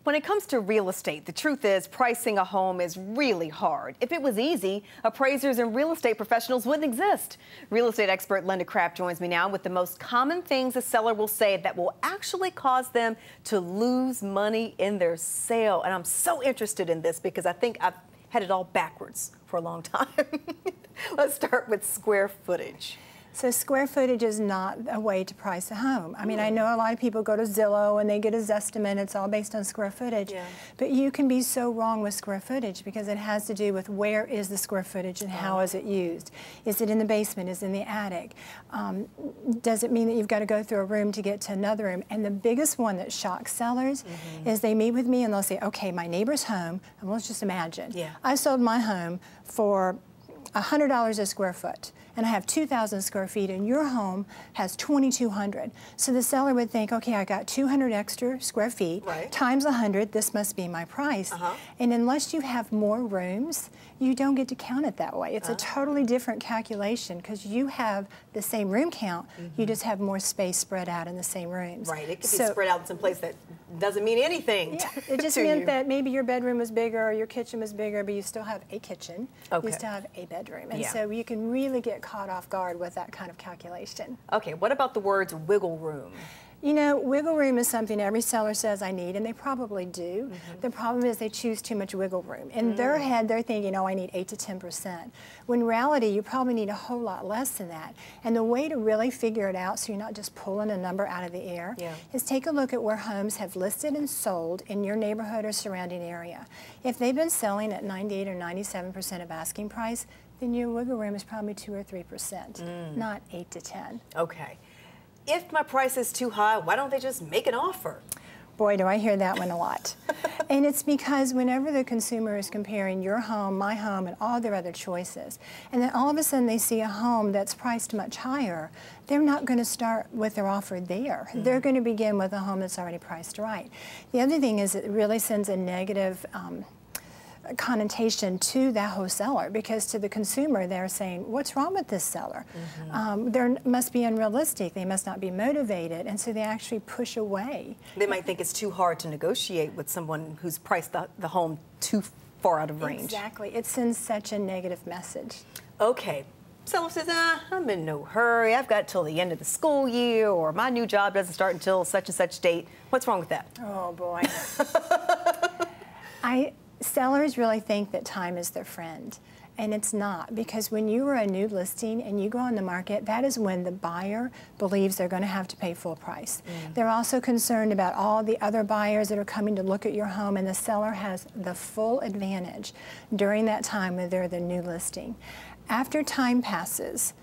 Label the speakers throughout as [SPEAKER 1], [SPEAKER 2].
[SPEAKER 1] When it comes to real estate, the truth is pricing a home is really hard. If it was easy, appraisers and real estate professionals wouldn't exist. Real estate expert Linda Kraft joins me now with the most common things a seller will say that will actually cause them to lose money in their sale. And I'm so interested in this because I think I've had it all backwards for a long time. Let's start with square footage.
[SPEAKER 2] So square footage is not a way to price a home. I mean, I know a lot of people go to Zillow and they get a Zestimate. It's all based on square footage. Yeah. But you can be so wrong with square footage because it has to do with where is the square footage and how is it used. Is it in the basement? Is it in the attic? Does it mean that you've got to go through a room to get to another room? And the biggest one that shocks sellers is they meet with me and they'll say, okay, my neighbor's home, and let's just imagine. Yeah. I sold my home for $100 a square foot, and I have 2,000 square feet, and your home has 2,200. So the seller would think, okay, I got 200 extra square feet, times 100, this must be my price. And unless you have more rooms, you don't get to count it that way. It's a totally different calculation because you have the same room count, you just have more space spread out in the same rooms.
[SPEAKER 1] Right, it could be spread out in some place that doesn't mean anything.
[SPEAKER 2] Yeah, it just meant that maybe your bedroom was bigger or your kitchen was bigger, but you still have a kitchen, you still have a bedroom. And so you can really get caught off guard with that kind of calculation.
[SPEAKER 1] Okay, what about the words wiggle room?
[SPEAKER 2] You know, wiggle room is something every seller says I need, and they probably do. The problem is they choose too much wiggle room. In their head, they're thinking, oh, I need 8 to 10%. When in reality, you probably need a whole lot less than that. And the way to really figure it out so you're not just pulling a number out of the air is take a look at where homes have listed and sold in your neighborhood or surrounding area. If they've been selling at 98 or 97% of asking price, then your wiggle room is probably 2 or 3%, not 8 to 10.
[SPEAKER 1] Okay. If my price is too high, why don't they just make an offer?
[SPEAKER 2] Boy, do I hear that one a lot. And it's because whenever the consumer is comparing your home, my home, and all their other choices, and then all of a sudden they see a home that's priced much higher, they're not going to start with their offer there. They're going to begin with a home that's already priced right. The other thing is it really sends a negative connotation to that wholesaler because to the consumer they're saying, what's wrong with this seller? They must be unrealistic, they must not be motivated, and so they actually push away.
[SPEAKER 1] They might think it's too hard to negotiate with someone who's priced the home too far out of range.
[SPEAKER 2] Exactly, it sends such a negative message.
[SPEAKER 1] Okay. Seller says, I'm in no hurry, I've got till the end of the school year, or my new job doesn't start until such and such date. What's wrong with that?
[SPEAKER 2] Oh boy. Sellers really think that time is their friend, and it's not, because when you are a new listing and you go on the market, that is when the buyer believes they're going to have to pay full price. They're also concerned about all the other buyers that are coming to look at your home, and the seller has the full advantage during that time when they're the new listing. After time passes,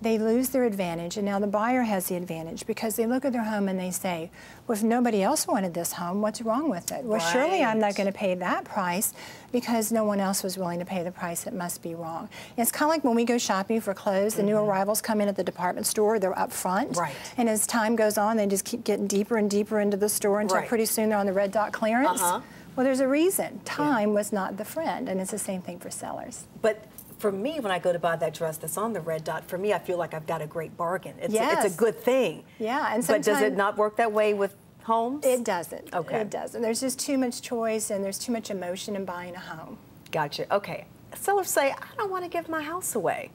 [SPEAKER 2] they lose their advantage, and now the buyer has the advantage because they look at their home and they say, well, if nobody else wanted this home, what's wrong with it? Well, surely I'm not going to pay that price because no one else was willing to pay the price. It must be wrong. And it's kind of like when we go shopping for clothes, the new arrivals come in at the department store, they're up front, and as time goes on, they just keep getting deeper and deeper into the store until pretty soon they're on the red dot clearance. Well, there's a reason. Time was not the friend, and it's the same thing for sellers.
[SPEAKER 1] But for me, when I go to buy that dress that's on the red dot, for me, I feel like I've got a great bargain. It's a good thing.
[SPEAKER 2] Yeah, and
[SPEAKER 1] but does it not work that way with homes?
[SPEAKER 2] It doesn't.
[SPEAKER 1] Okay.
[SPEAKER 2] It doesn't. There's just too much choice, and there's too much emotion in buying a home.
[SPEAKER 1] Gotcha. Okay. Sellers say, I don't want to give my house away.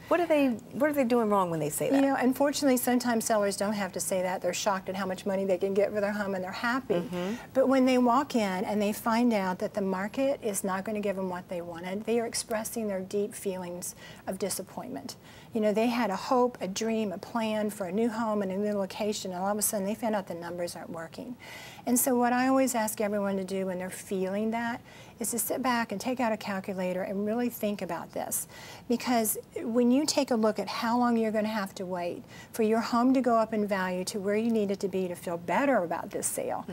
[SPEAKER 1] What are they doing wrong when they say that?
[SPEAKER 2] You know, unfortunately, sometimes sellers don't have to say that. They're shocked at how much money they can get for their home, and they're happy. But when they walk in and they find out that the market is not going to give them what they wanted, they are expressing their deep feelings of disappointment. You know, they had a hope, a dream, a plan for a new home and a new location, and all of a sudden they found out the numbers aren't working. And so what I always ask everyone to do when they're feeling that is to sit back and take out a calculator and really think about this. Because when you take a look at how long you're going to have to wait for your home to go up in value to where you need it to be to feel better about this sale,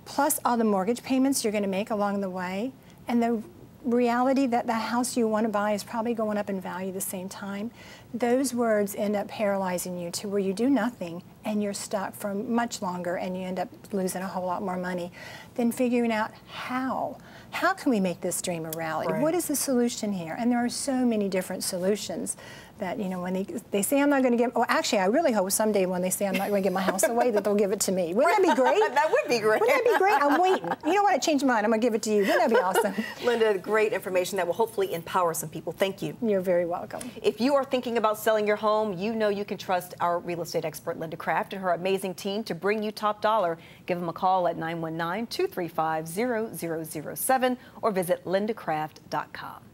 [SPEAKER 2] plus all the mortgage payments you're going to make along the way, and the reality that the house you want to buy is probably going up in value at the same time, those words end up paralyzing you to where you do nothing and you're stuck for much longer and you end up losing a whole lot more money. Then figuring out how can we make this dream a reality?
[SPEAKER 1] Right.
[SPEAKER 2] What is the solution here? And there are so many different solutions that, you know, when they say I'm not going to give, well, actually, I really hope someday when they say I'm not going to give my house away that they'll give it to me. Wouldn't that be great?
[SPEAKER 1] That would be great.
[SPEAKER 2] Wouldn't that be great? I'm waiting. You know what? I changed my mind. I'm going to give it to you. Wouldn't that be awesome?
[SPEAKER 1] Linda, great information that will hopefully empower some people. Thank you.
[SPEAKER 2] You're very welcome.
[SPEAKER 1] If you are thinking about selling your home, you know you can trust our real estate expert, Linda Craft, and her amazing team to bring you top dollar. Give them a call at 919-235-0007 or visit lindacraft.com.